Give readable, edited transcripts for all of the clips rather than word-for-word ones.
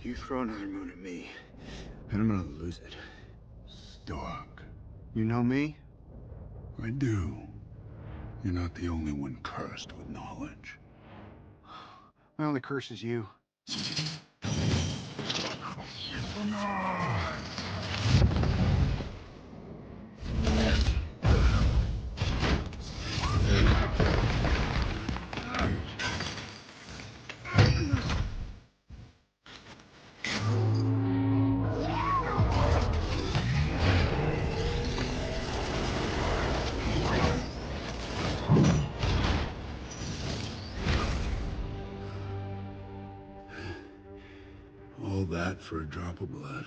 You throw another moon at me, and I'm gonna lose it. Stark. You know me? I do. You're not the only one cursed with knowledge. My only curse is you. All that for a drop of blood.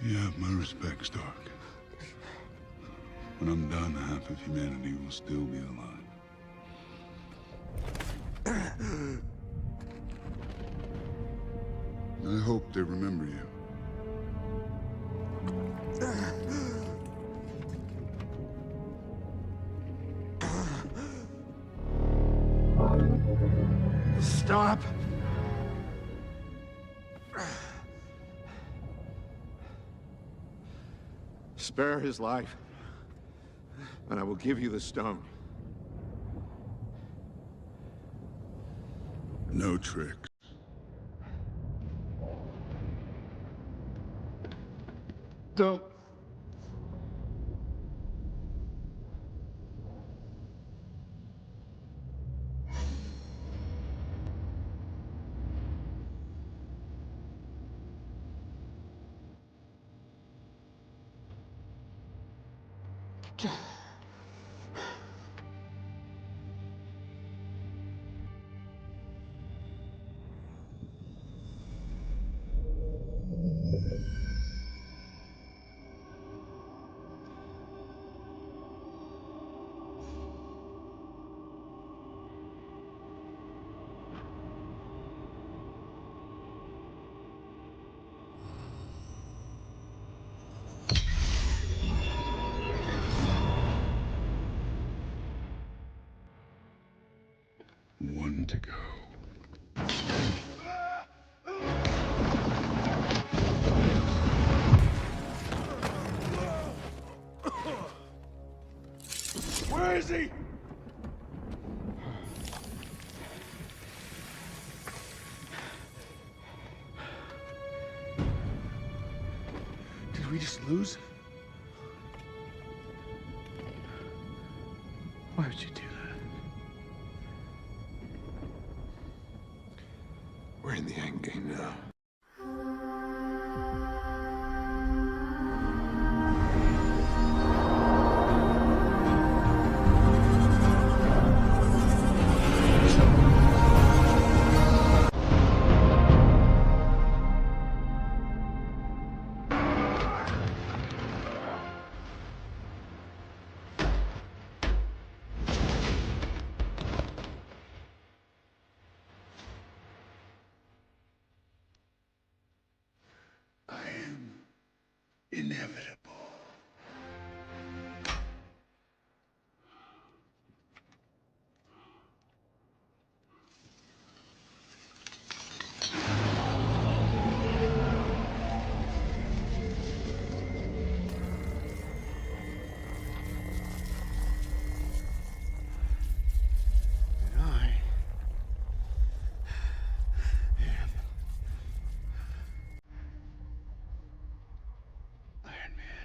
You have my respect, Stark. When I'm done, half of humanity will still be alive. I hope they remember you. Stop! Spare his life, and I will give you the stone. No tricks. Don't. One to go. Where is he? Did we just lose? Why would you do that? We're in the end game now. I am inevitable. Iron Man.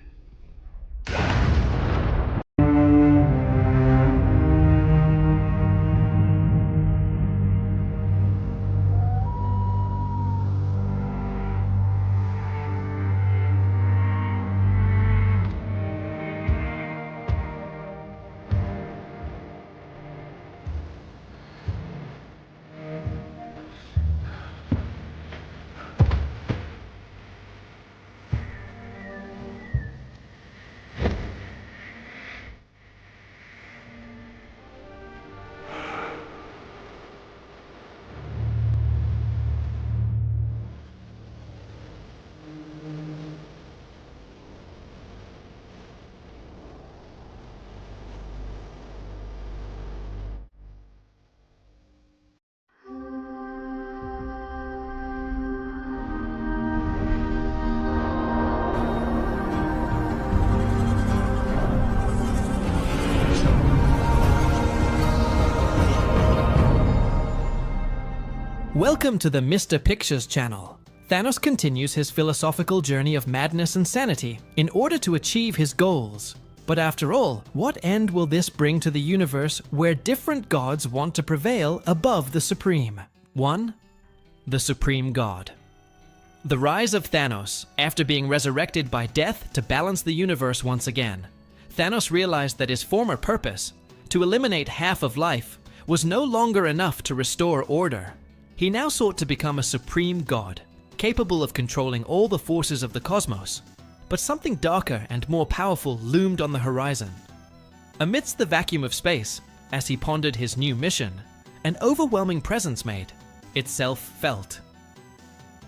Welcome to the Mr. Pictures channel. Thanos continues his philosophical journey of madness and sanity in order to achieve his goals. But after all, what end will this bring to the universe where different gods want to prevail above the Supreme? 1. The Supreme God. The rise of Thanos, after being resurrected by death to balance the universe once again. Thanos realized that his former purpose, to eliminate half of life, was no longer enough to restore order. He now sought to become a supreme god, capable of controlling all the forces of the cosmos. But something darker and more powerful loomed on the horizon. Amidst the vacuum of space, as he pondered his new mission, an overwhelming presence made itself felt.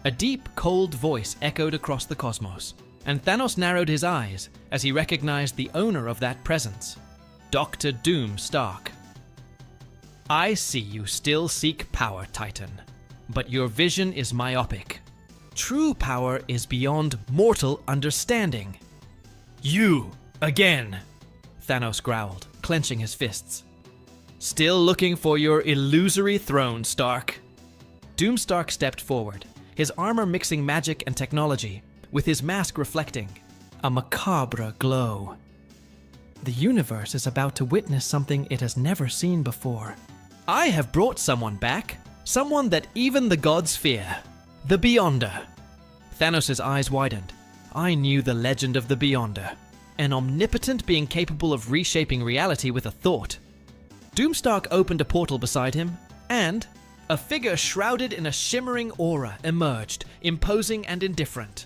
A deep, cold voice echoed across the cosmos, and Thanos narrowed his eyes as he recognized the owner of that presence, Dr. Doomstark. I see you still seek power, Titan, but your vision is myopic. True power is beyond mortal understanding. You, again, Thanos growled, clenching his fists. Still looking for your illusory throne, Stark. Doomstark stepped forward, his armor mixing magic and technology, with his mask reflecting a macabre glow. The universe is about to witness something it has never seen before. I have brought someone back, someone that even the gods fear. The Beyonder. Thanos' eyes widened. I knew the legend of the Beyonder, an omnipotent being capable of reshaping reality with a thought. Doomstark opened a portal beside him, and a figure shrouded in a shimmering aura emerged, imposing and indifferent.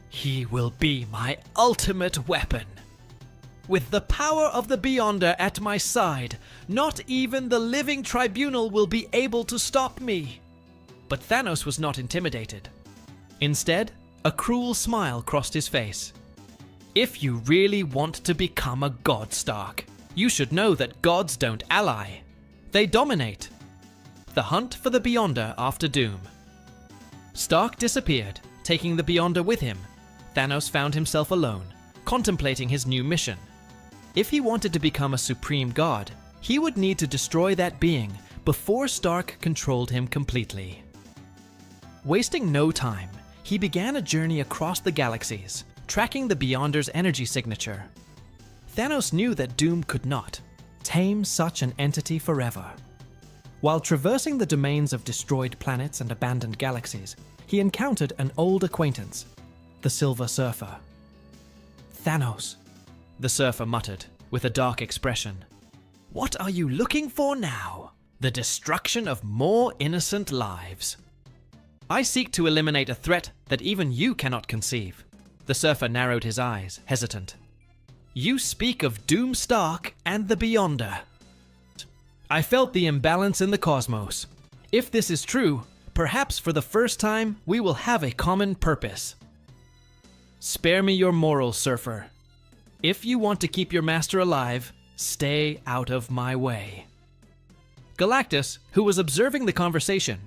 He will be my ultimate weapon. With the power of the Beyonder at my side, not even the living tribunal will be able to stop me. But Thanos was not intimidated. Instead, a cruel smile crossed his face. If you really want to become a god, Stark, you should know that gods don't ally. They dominate. The hunt for the Beyonder after Doom. Stark disappeared, taking the Beyonder with him. Thanos found himself alone, contemplating his new mission. If he wanted to become a supreme god, he would need to destroy that being before Stark controlled him completely. Wasting no time, he began a journey across the galaxies, tracking the Beyonder's energy signature. Thanos knew that Doom could not tame such an entity forever. While traversing the domains of destroyed planets and abandoned galaxies, he encountered an old acquaintance, the Silver Surfer. Thanos, the Surfer muttered, with a dark expression. What are you looking for now? The destruction of more innocent lives. I seek to eliminate a threat that even you cannot conceive. The Surfer narrowed his eyes, hesitant. You speak of Doomstark and the Beyonder. I felt the imbalance in the cosmos. If this is true, perhaps for the first time we will have a common purpose. Spare me your morals, Surfer. If you want to keep your master alive, stay out of my way. Galactus, who was observing the conversation,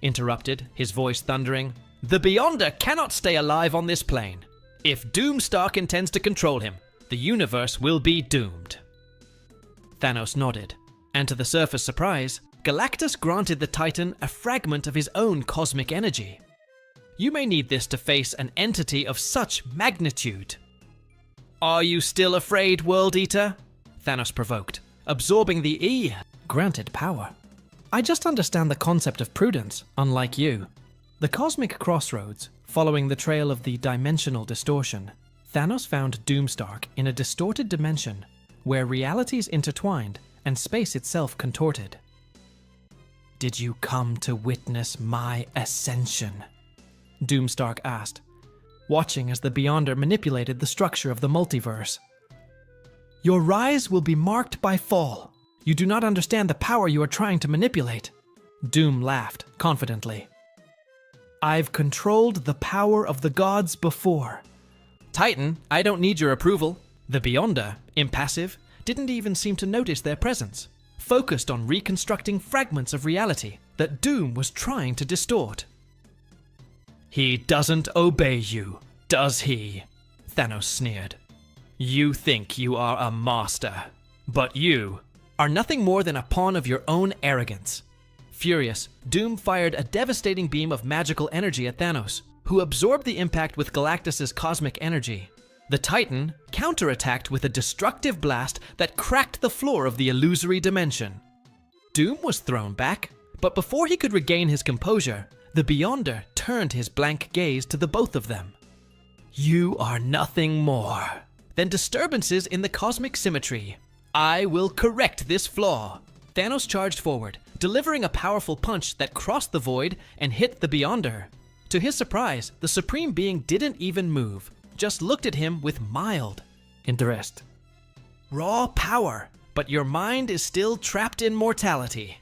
interrupted, his voice thundering. The Beyonder cannot stay alive on this plane. If Doomstark intends to control him, the universe will be doomed. Thanos nodded, and to the Surfer's surprise, Galactus granted the Titan a fragment of his own cosmic energy. You may need this to face an entity of such magnitude. Are you still afraid, World Eater? Thanos provoked, absorbing the granted power. I just understand the concept of prudence, unlike you. The cosmic crossroads, following the trail of the dimensional distortion, Thanos found Doomstark in a distorted dimension where realities intertwined and space itself contorted. Did you come to witness my ascension? Doomstark asked, watching as the Beyonder manipulated the structure of the multiverse. Your rise will be marked by fall. You do not understand the power you are trying to manipulate. Doom laughed confidently. I've controlled the power of the gods before. Titan, I don't need your approval. The Beyonder, impassive, didn't even seem to notice their presence, focused on reconstructing fragments of reality that Doom was trying to distort. He doesn't obey you, does he? Thanos sneered. You think you are a master, but you are nothing more than a pawn of your own arrogance. Furious, Doom fired a devastating beam of magical energy at Thanos, who absorbed the impact with Galactus's cosmic energy. The Titan counterattacked with a destructive blast that cracked the floor of the illusory dimension. Doom was thrown back, but before he could regain his composure, the Beyonder turned his blank gaze to the both of them. "You are nothing more than disturbances in the cosmic symmetry. I will correct this flaw." Thanos charged forward, delivering a powerful punch that crossed the void and hit the Beyonder. To his surprise, the Supreme Being didn't even move, just looked at him with mild interest. "Raw power, but your mind is still trapped in mortality."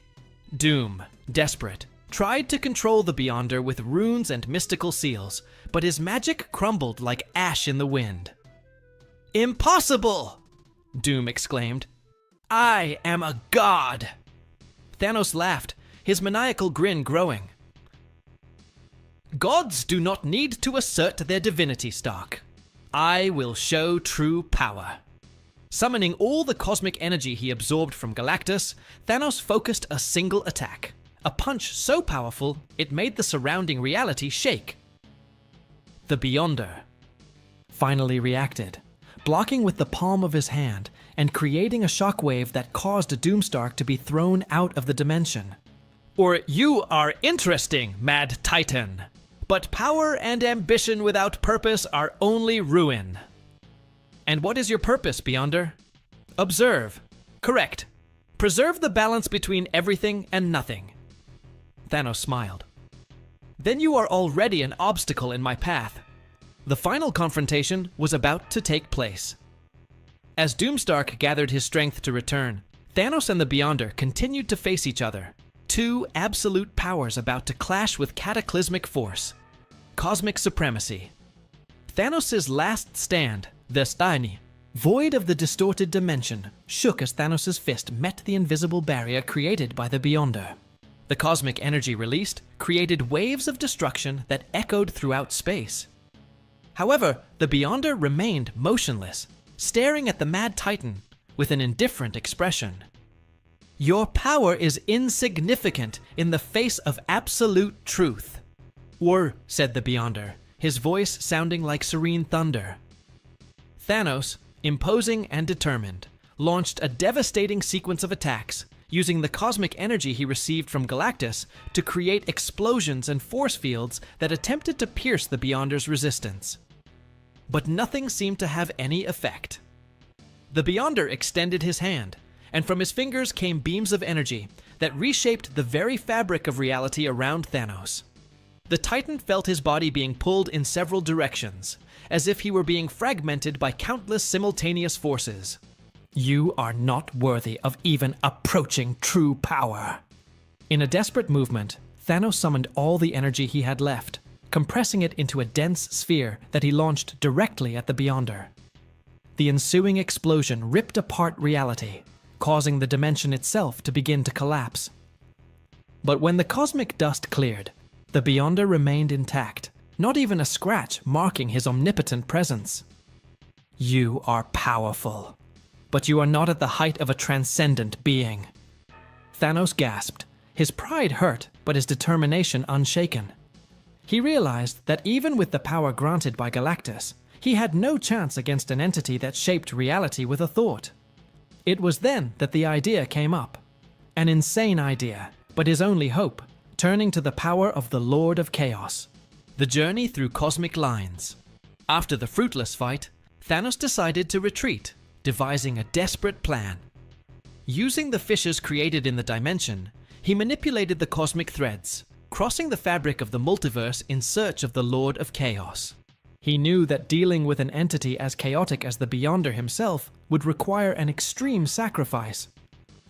Doom, desperate, tried to control the Beyonder with runes and mystical seals, but his magic crumbled like ash in the wind. "Impossible!" Doom exclaimed. "I am a god!" Thanos laughed, his maniacal grin growing. "Gods do not need to assert their divinity, Stark. I will show true power." Summoning all the cosmic energy he absorbed from Galactus, Thanos focused a single attack. A punch so powerful, it made the surrounding reality shake. The Beyonder finally reacted, blocking with the palm of his hand and creating a shockwave that caused Doomstark to be thrown out of the dimension. "Or you are interesting, Mad Titan. But power and ambition without purpose are only ruin." "And what is your purpose, Beyonder?" "Observe. Correct. Preserve the balance between everything and nothing." Thanos smiled. "Then you are already an obstacle in my path." The final confrontation was about to take place. As Doomstark gathered his strength to return, Thanos and the Beyonder continued to face each other. Two absolute powers about to clash with cataclysmic force. Cosmic supremacy. Thanos' last stand, the Steini, void of the distorted dimension, shook as Thanos' fist met the invisible barrier created by the Beyonder. The cosmic energy released created waves of destruction that echoed throughout space. However, the Beyonder remained motionless, staring at the Mad Titan with an indifferent expression. "Your power is insignificant in the face of absolute truth." "Or," said the Beyonder, his voice sounding like serene thunder. Thanos, imposing and determined, launched a devastating sequence of attacks, using the cosmic energy he received from Galactus to create explosions and force fields that attempted to pierce the Beyonder's resistance. But nothing seemed to have any effect. The Beyonder extended his hand, and from his fingers came beams of energy that reshaped the very fabric of reality around Thanos. The Titan felt his body being pulled in several directions, as if he were being fragmented by countless simultaneous forces. "You are not worthy of even approaching true power." In a desperate movement, Thanos summoned all the energy he had left, compressing it into a dense sphere that he launched directly at the Beyonder. The ensuing explosion ripped apart reality, causing the dimension itself to begin to collapse. But when the cosmic dust cleared, the Beyonder remained intact, not even a scratch marking his omnipotent presence. "You are powerful, but you are not at the height of a transcendent being." Thanos gasped, his pride hurt, but his determination unshaken. He realized that even with the power granted by Galactus, he had no chance against an entity that shaped reality with a thought. It was then that the idea came up. An insane idea, but his only hope, turning to the power of the Lord of Chaos. The journey through cosmic lines. After the fruitless fight, Thanos decided to retreat, devising a desperate plan. Using the fissures created in the dimension, he manipulated the cosmic threads, crossing the fabric of the multiverse in search of the Lord of Chaos. He knew that dealing with an entity as chaotic as the Beyonder himself would require an extreme sacrifice,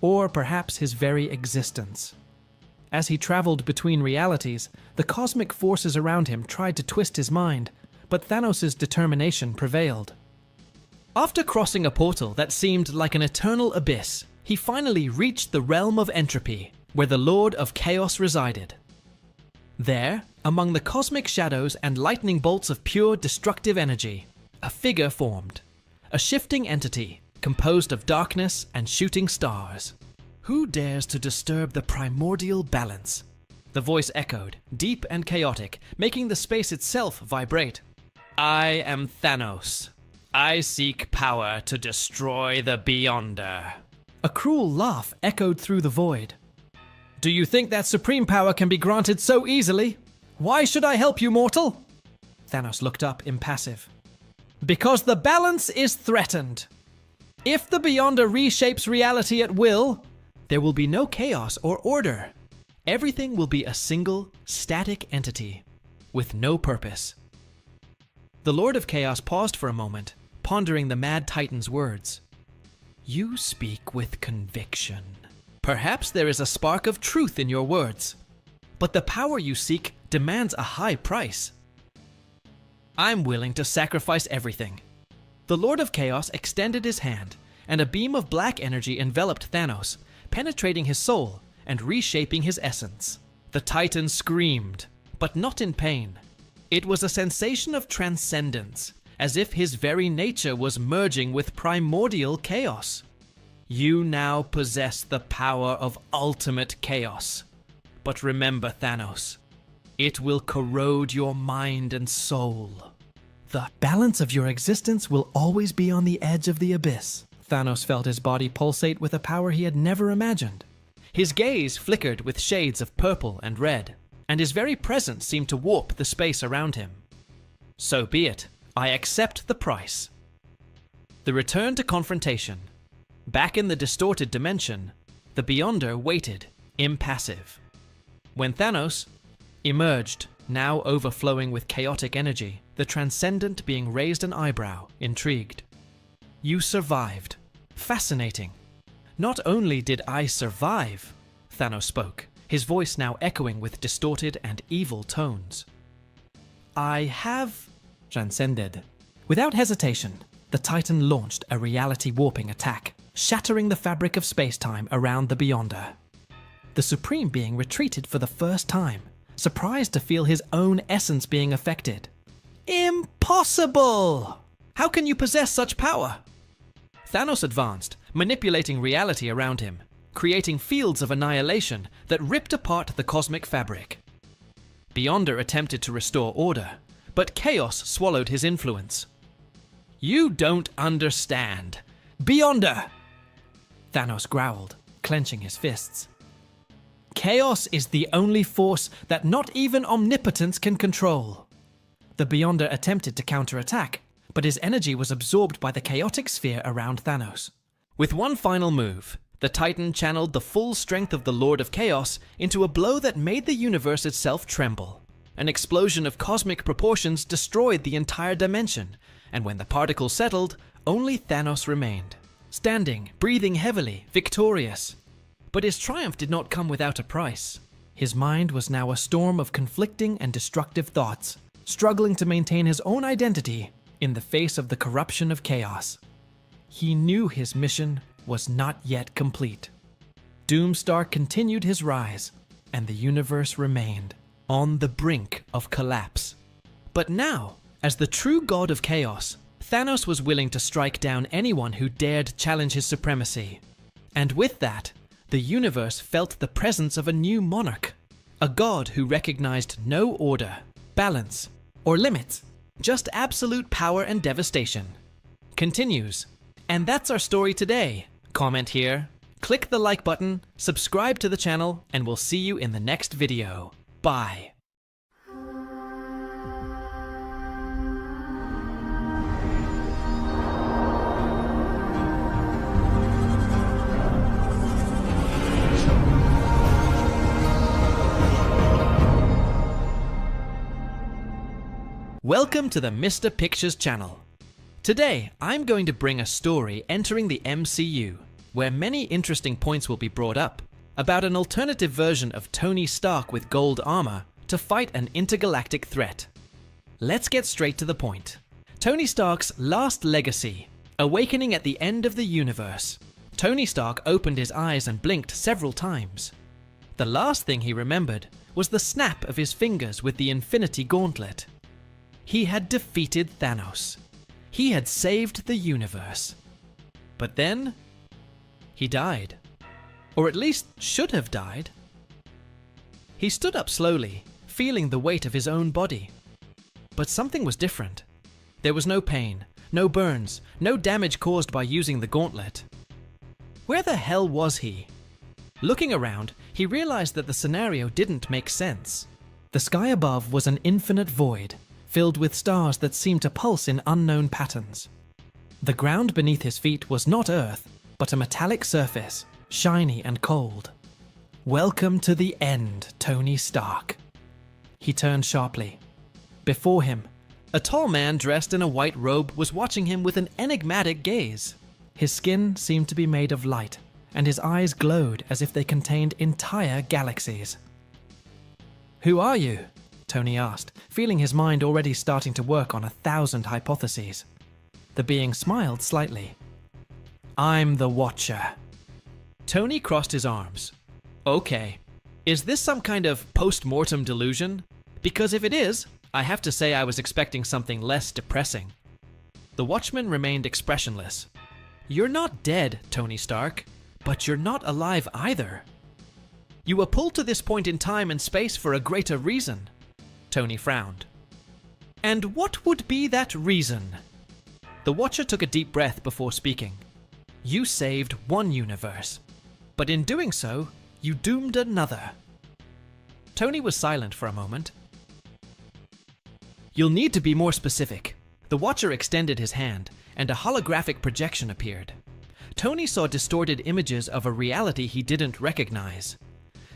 or perhaps his very existence. As he traveled between realities, the cosmic forces around him tried to twist his mind, but Thanos' determination prevailed. After crossing a portal that seemed like an eternal abyss, he finally reached the realm of entropy, where the Lord of Chaos resided. There, among the cosmic shadows and lightning bolts of pure destructive energy, a figure formed, a shifting entity composed of darkness and shooting stars. Who dares to disturb the primordial balance? The voice echoed, deep and chaotic, making the space itself vibrate. I am Thanos. I seek power to destroy the Beyonder. A cruel laugh echoed through the void. Do you think that supreme power can be granted so easily? Why should I help you, mortal? Thanos looked up, impassive. Because the balance is threatened. If the Beyonder reshapes reality at will, there will be no chaos or order. Everything will be a single, static entity, with no purpose. The Lord of Chaos paused for a moment, pondering the Mad Titan's words. You speak with conviction. Perhaps there is a spark of truth in your words, but the power you seek demands a high price. I'm willing to sacrifice everything. The Lord of Chaos extended his hand, and a beam of black energy enveloped Thanos, penetrating his soul and reshaping his essence. The Titan screamed, but not in pain. It was a sensation of transcendence, as if his very nature was merging with primordial chaos. You now possess the power of ultimate chaos. But remember, Thanos, it will corrode your mind and soul. The balance of your existence will always be on the edge of the abyss. Thanos felt his body pulsate with a power he had never imagined. His gaze flickered with shades of purple and red, and his very presence seemed to warp the space around him. So be it. I accept the price. The return to confrontation. Back in the distorted dimension, the Beyonder waited, impassive. When Thanos emerged, now overflowing with chaotic energy, the Transcendent being raised an eyebrow, intrigued. You survived. Fascinating. Not only did I survive, Thanos spoke, his voice now echoing with distorted and evil tones. I have transcended. Without hesitation, the Titan launched a reality-warping attack, shattering the fabric of space-time around the Beyonder. The Supreme Being retreated for the first time, surprised to feel his own essence being affected. Impossible! How can you possess such power? Thanos advanced, manipulating reality around him, creating fields of annihilation that ripped apart the cosmic fabric. Beyonder attempted to restore order, but chaos swallowed his influence. You don't understand. Beyonder! Thanos growled, clenching his fists. Chaos is the only force that not even omnipotence can control. The Beyonder attempted to counterattack, but his energy was absorbed by the chaotic sphere around Thanos. With one final move, the Titan channeled the full strength of the Lord of Chaos into a blow that made the universe itself tremble. An explosion of cosmic proportions destroyed the entire dimension, and when the particles settled, only Thanos remained, standing, breathing heavily, victorious. But his triumph did not come without a price. His mind was now a storm of conflicting and destructive thoughts, struggling to maintain his own identity in the face of the corruption of chaos. He knew his mission was not yet complete. Doomstark continued his rise, and the universe remained on the brink of collapse. But now, as the true god of chaos, Thanos was willing to strike down anyone who dared challenge his supremacy. And with that, the universe felt the presence of a new monarch, a god who recognized no order, balance, or limits, just absolute power and devastation. Continues. And that's our story today. Comment here, click the like button, subscribe to the channel, and we'll see you in the next video. Bye. Welcome to the Mr. Pictures channel. Today, I'm going to bring a story entering the MCU, where many interesting points will be brought up, about an alternative version of Tony Stark with gold armor to fight an intergalactic threat. Let's get straight to the point. Tony Stark's last legacy, awakening at the end of the universe. Tony Stark opened his eyes and blinked several times. The last thing he remembered was the snap of his fingers with the Infinity Gauntlet. He had defeated Thanos. He had saved the universe. But then, he died. Or at least should have died. He stood up slowly, feeling the weight of his own body. But something was different. There was no pain, no burns, no damage caused by using the gauntlet. Where the hell was he? Looking around, he realized that the scenario didn't make sense. The sky above was an infinite void, filled with stars that seemed to pulse in unknown patterns. The ground beneath his feet was not Earth, but a metallic surface, shiny and cold. Welcome to the end, Tony Stark. He turned sharply. Before him, a tall man dressed in a white robe was watching him with an enigmatic gaze. His skin seemed to be made of light, and his eyes glowed as if they contained entire galaxies. "Who are you?" Tony asked, feeling his mind already starting to work on 1,000 hypotheses. The being smiled slightly. "I'm the Watcher." Tony crossed his arms. "Okay. Is this some kind of post-mortem delusion? Because if it is, I have to say I was expecting something less depressing." The Watchman remained expressionless. "You're not dead, Tony Stark, but you're not alive either. You were pulled to this point in time and space for a greater reason." Tony frowned. "And what would be that reason?" The Watcher took a deep breath before speaking. "You saved one universe, but in doing so, you doomed another." Tony was silent for a moment. "You'll need to be more specific." The Watcher extended his hand, and a holographic projection appeared. Tony saw distorted images of a reality he didn't recognize.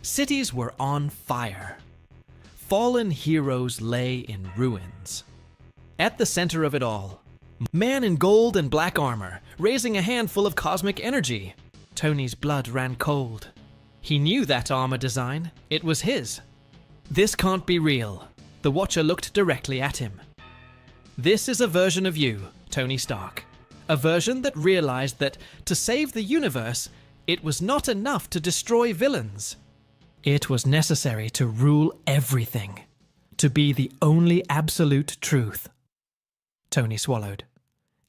Cities were on fire. Fallen heroes lay in ruins. At the center of it all, man in gold and black armor, raising a handful of cosmic energy. Tony's blood ran cold. He knew that armor design. It was his. "This can't be real." The Watcher looked directly at him. "This is a version of you, Tony Stark. A version that realized that to save the universe, it was not enough to destroy villains. It was necessary to rule everything, to be the only absolute truth." Tony swallowed.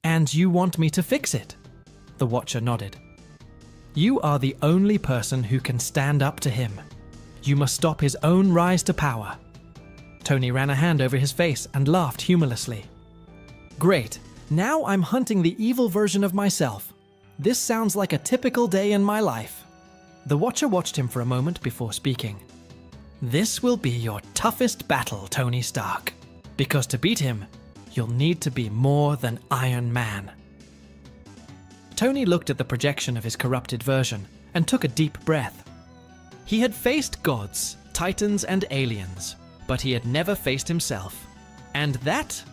"And you want me to fix it?" The Watcher nodded. "You are the only person who can stand up to him. You must stop his own rise to power." Tony ran a hand over his face and laughed humorlessly. "Great. Now I'm hunting the evil version of myself. This sounds like a typical day in my life." The Watcher watched him for a moment before speaking. "This will be your toughest battle, Tony Stark. Because to beat him, you'll need to be more than Iron Man." Tony looked at the projection of his corrupted version and took a deep breath. He had faced gods, titans, and aliens, but he had never faced himself. And that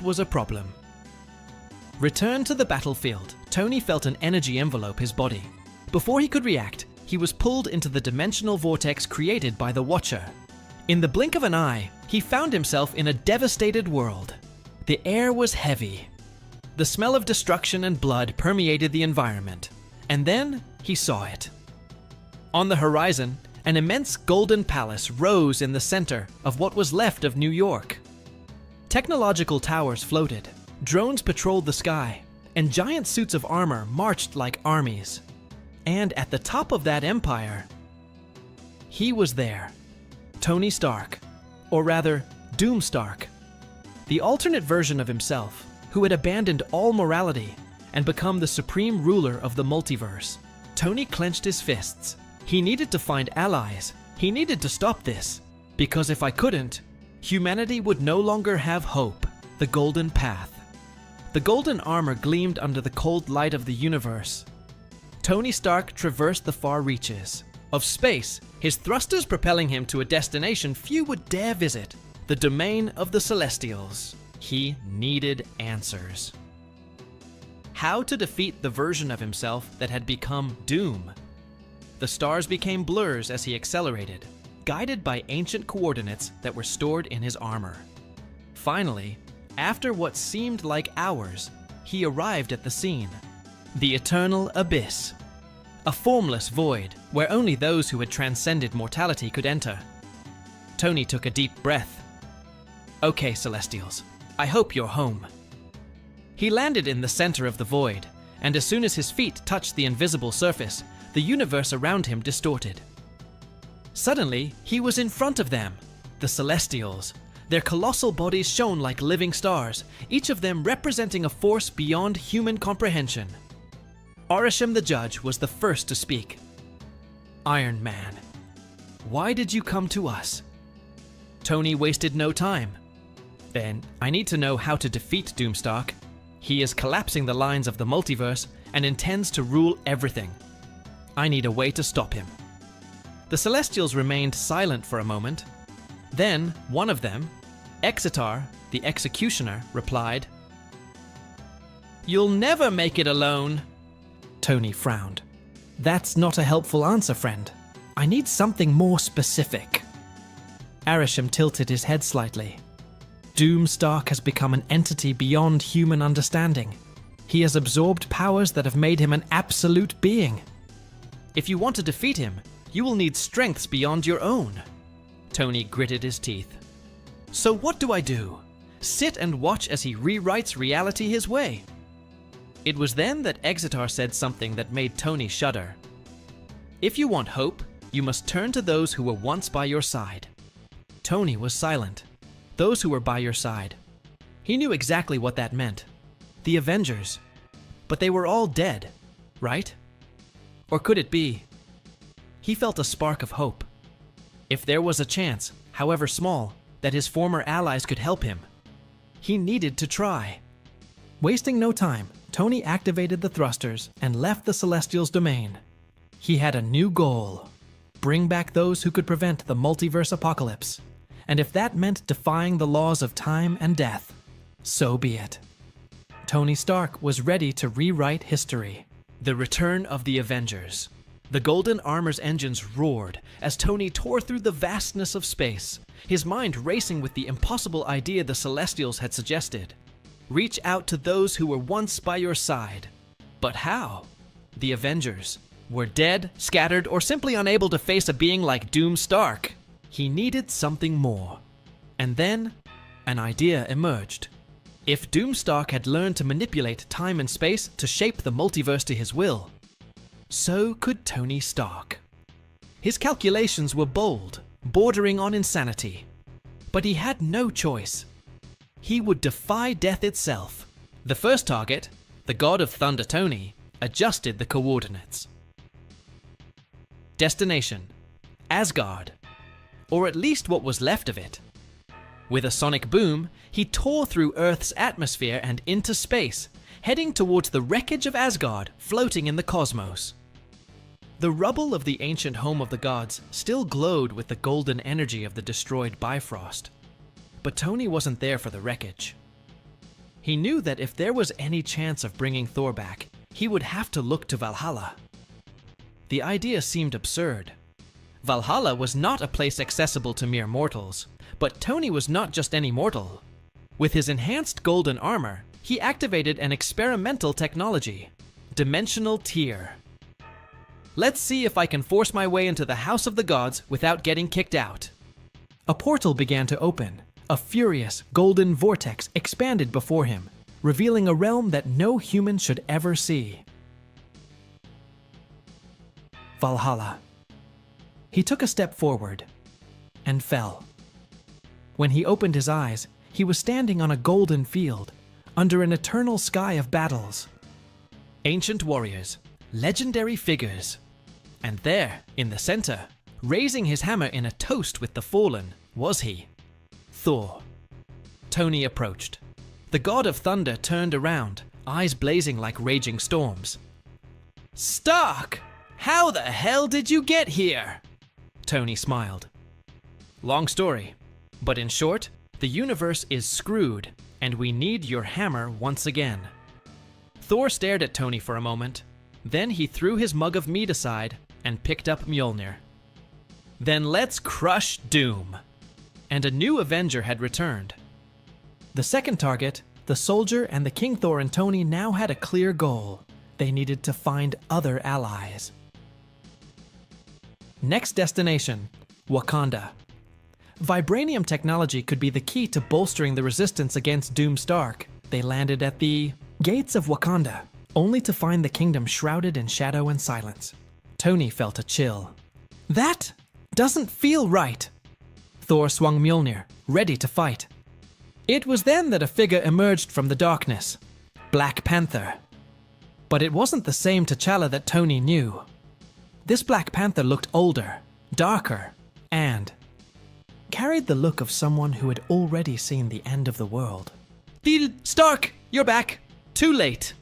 was a problem. Returned to the battlefield, Tony felt an energy envelope his body. Before he could react, he was pulled into the dimensional vortex created by the Watcher. In the blink of an eye, he found himself in a devastated world. The air was heavy. The smell of destruction and blood permeated the environment. And then he saw it. On the horizon, an immense golden palace rose in the center of what was left of New York. Technological towers floated. Drones patrolled the sky, and giant suits of armor marched like armies. And at the top of that empire, he was there. Tony Stark, or rather, Doomstark. The alternate version of himself, who had abandoned all morality and become the supreme ruler of the multiverse. Tony clenched his fists. He needed to find allies. He needed to stop this. Because if I couldn't, humanity would no longer have hope. The golden path. The golden armor gleamed under the cold light of the universe. Tony Stark traversed the far reaches of space, his thrusters propelling him to a destination few would dare visit, the domain of the Celestials. He needed answers. How to defeat the version of himself that had become Doom? The stars became blurs as he accelerated, guided by ancient coordinates that were stored in his armor. Finally, after what seemed like hours, he arrived at the scene. The eternal abyss. A formless void where only those who had transcended mortality could enter. Tony took a deep breath. "Okay, Celestials, I hope you're home." He landed in the center of the void, and as soon as his feet touched the invisible surface, the universe around him distorted. Suddenly, he was in front of them, the Celestials. Their colossal bodies shone like living stars, each of them representing a force beyond human comprehension. Arishem the Judge was the first to speak. Iron Man, why did you come to us? Tony wasted no time. Then, I need to know how to defeat Doomstark. He is collapsing the lines of the multiverse and intends to rule everything. I need a way to stop him. The Celestials remained silent for a moment. Then, one of them, Exitar, the Executioner, replied, "You'll never make it alone." Tony frowned. "That's not a helpful answer, friend. I need something more specific." Arishem tilted his head slightly. Doomstark has become an entity beyond human understanding. He has absorbed powers that have made him an absolute being. If you want to defeat him, you will need strengths beyond your own. Tony gritted his teeth. So what do I do? Sit and watch as he rewrites reality his way? It was then that Exitar said something that made Tony shudder. If you want hope, you must turn to those who were once by your side. Tony was silent. Those who were by your side. He knew exactly what that meant. The Avengers. But they were all dead, right? Or could it be? He felt a spark of hope. If there was a chance, however small, that his former allies could help him, he needed to try. Wasting no time, Tony activated the thrusters and left the Celestials' domain. He had a new goal: bring back those who could prevent the multiverse apocalypse. And if that meant defying the laws of time and death, so be it. Tony Stark was ready to rewrite history. The return of the Avengers. The Golden Armor's engines roared as Tony tore through the vastness of space, his mind racing with the impossible idea the Celestials had suggested. Reach out to those who were once by your side. But how? The Avengers were dead, scattered, or simply unable to face a being like Doomstark. He needed something more. And then, an idea emerged. If Doomstark had learned to manipulate time and space to shape the multiverse to his will, so could Tony Stark. His calculations were bold, bordering on insanity. But he had no choice. He would defy death itself. The first target, the God of Thunder Tony, adjusted the coordinates. Destination: Asgard. Or at least what was left of it. With a sonic boom, he tore through Earth's atmosphere and into space, heading towards the wreckage of Asgard floating in the cosmos. The rubble of the ancient home of the gods still glowed with the golden energy of the destroyed Bifrost. But Tony wasn't there for the wreckage. He knew that if there was any chance of bringing Thor back, he would have to look to Valhalla. The idea seemed absurd. Valhalla was not a place accessible to mere mortals, but Tony was not just any mortal. With his enhanced golden armor, he activated an experimental technology, Dimensional Tier. Let's see if I can force my way into the House of the Gods without getting kicked out. A portal began to open. A furious, golden vortex expanded before him, revealing a realm that no human should ever see. Valhalla. He took a step forward and fell. When he opened his eyes, he was standing on a golden field, under an eternal sky of battles. Ancient warriors, legendary figures. And there, in the center, raising his hammer in a toast with the fallen, was he, Thor. Tony approached. The God of Thunder turned around, eyes blazing like raging storms. "Stark! How the hell did you get here?" Tony smiled. Long story, but in short, the universe is screwed, and we need your hammer once again. Thor stared at Tony for a moment. Then he threw his mug of mead aside and picked up Mjolnir. Then let's crush Doom. And a new Avenger had returned. The second target, the soldier and the King Thor and Tony now had a clear goal. They needed to find other allies. Next destination, Wakanda. Vibranium technology could be the key to bolstering the resistance against Doomstark. They landed at the gates of Wakanda, only to find the kingdom shrouded in shadow and silence. Tony felt a chill. That doesn't feel right. Thor swung Mjolnir, ready to fight. It was then that a figure emerged from the darkness. Black Panther. But it wasn't the same T'Challa that Tony knew. This Black Panther looked older, darker, and carried the look of someone who had already seen the end of the world. Stark, you're back. Too late.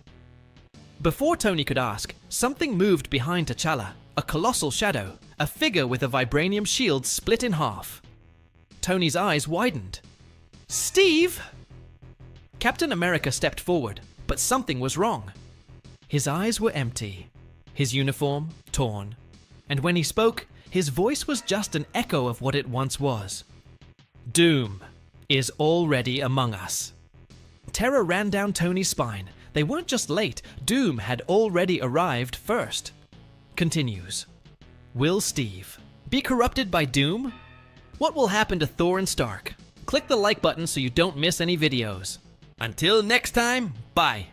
Before Tony could ask, something moved behind T'Challa, a colossal shadow, a figure with a vibranium shield split in half. Tony's eyes widened. Steve! Captain America stepped forward, but something was wrong. His eyes were empty, his uniform torn, and when he spoke, his voice was just an echo of what it once was. Doom is already among us. Terror ran down Tony's spine. They weren't just late, Doom had already arrived first. Continues. Will Steve be corrupted by Doom? What will happen to Thor and Stark? Click the like button so you don't miss any videos. Until next time, bye.